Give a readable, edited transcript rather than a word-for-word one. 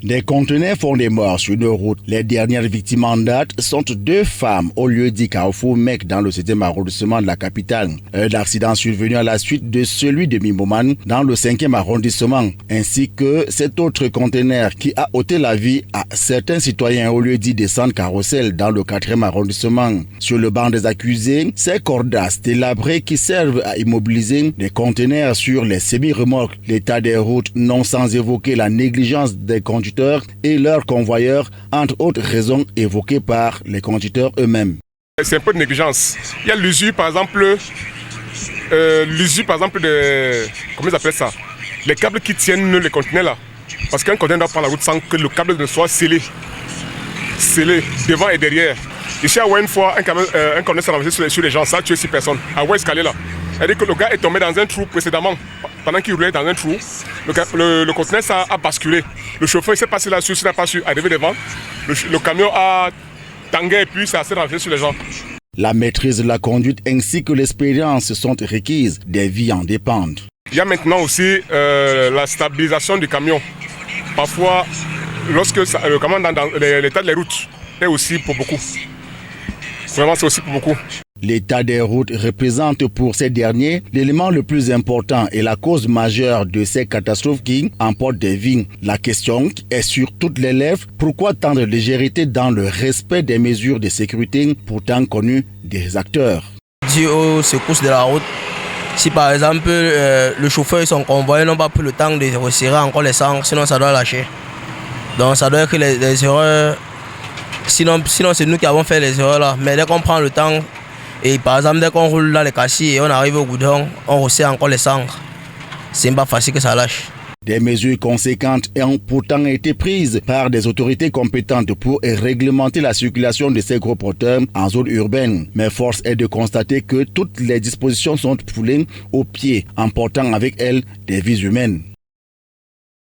Des conteneurs font des morts sur nos routes. Les dernières victimes en date sont 2 femmes au lieu dit Carrefour Mecque dans le 7e arrondissement de la capitale. Un accident survenu à la suite de celui de Mimoman dans le 5e arrondissement, ainsi que cet autre conteneur qui a ôté la vie à certains citoyens au lieu dit des centres carrousel dans le 4e arrondissement. Sur le banc des accusés, ces cordasses délabrées qui servent à immobiliser des conteneurs sur les semi-remorques. L'état des routes, non sans évoquer la négligence des conducteurs et leurs convoyeurs, entre autres raisons évoquées par les conducteurs eux-mêmes. C'est un peu de négligence. Il y a l'usure par exemple de... Comment ils appellent ça? Les câbles qui tiennent les conteneurs là. Parce qu'un conteneur doit prendre la route sans que le câble ne soit scellé. Scellé devant et derrière. Ici à Ouai, une fois, un conteneur s'est renversé sur les gens, ça a tué 6 personnes. À Ouai Escalier là. C'est-à-dire que le gars est tombé dans un trou précédemment. Pendant qu'il roulait dans un trou, le conteneur ça a basculé. Le chauffeur il s'est passé là-dessus, il n'a pas su arriver devant. Le camion a tangué et puis ça s'est renversé sur les gens. La maîtrise de la conduite ainsi que l'expérience sont requises. Des vies en dépendent. Il y a maintenant aussi la stabilisation du camion. Parfois, lorsque le camion dans l'état des routes est aussi pour beaucoup. Vraiment, c'est aussi pour beaucoup. L'état des routes représente pour ces derniers l'élément le plus important et la cause majeure de ces catastrophes qui emportent des vies. La question est sur toutes les lèvres, pourquoi tant de légèreté dans le respect des mesures de sécurité pourtant connues des acteurs? Dû aux secousses de la route, si par exemple le chauffeur et son convoyeur n'ont pas pris le temps de resserrer encore les sangles, sinon ça doit lâcher. Donc ça doit être les erreurs, sinon c'est nous qui avons fait les erreurs là, mais dès qu'on prend le temps, et par exemple, dès qu'on roule dans les cassis et on arrive au goudron, on resserre encore les cendres. C'est pas facile que ça lâche. Des mesures conséquentes ont pourtant été prises par des autorités compétentes pour réglementer la circulation de ces gros porteurs en zone urbaine. Mais force est de constater que toutes les dispositions sont foulées aux pieds, emportant avec elles des vies humaines.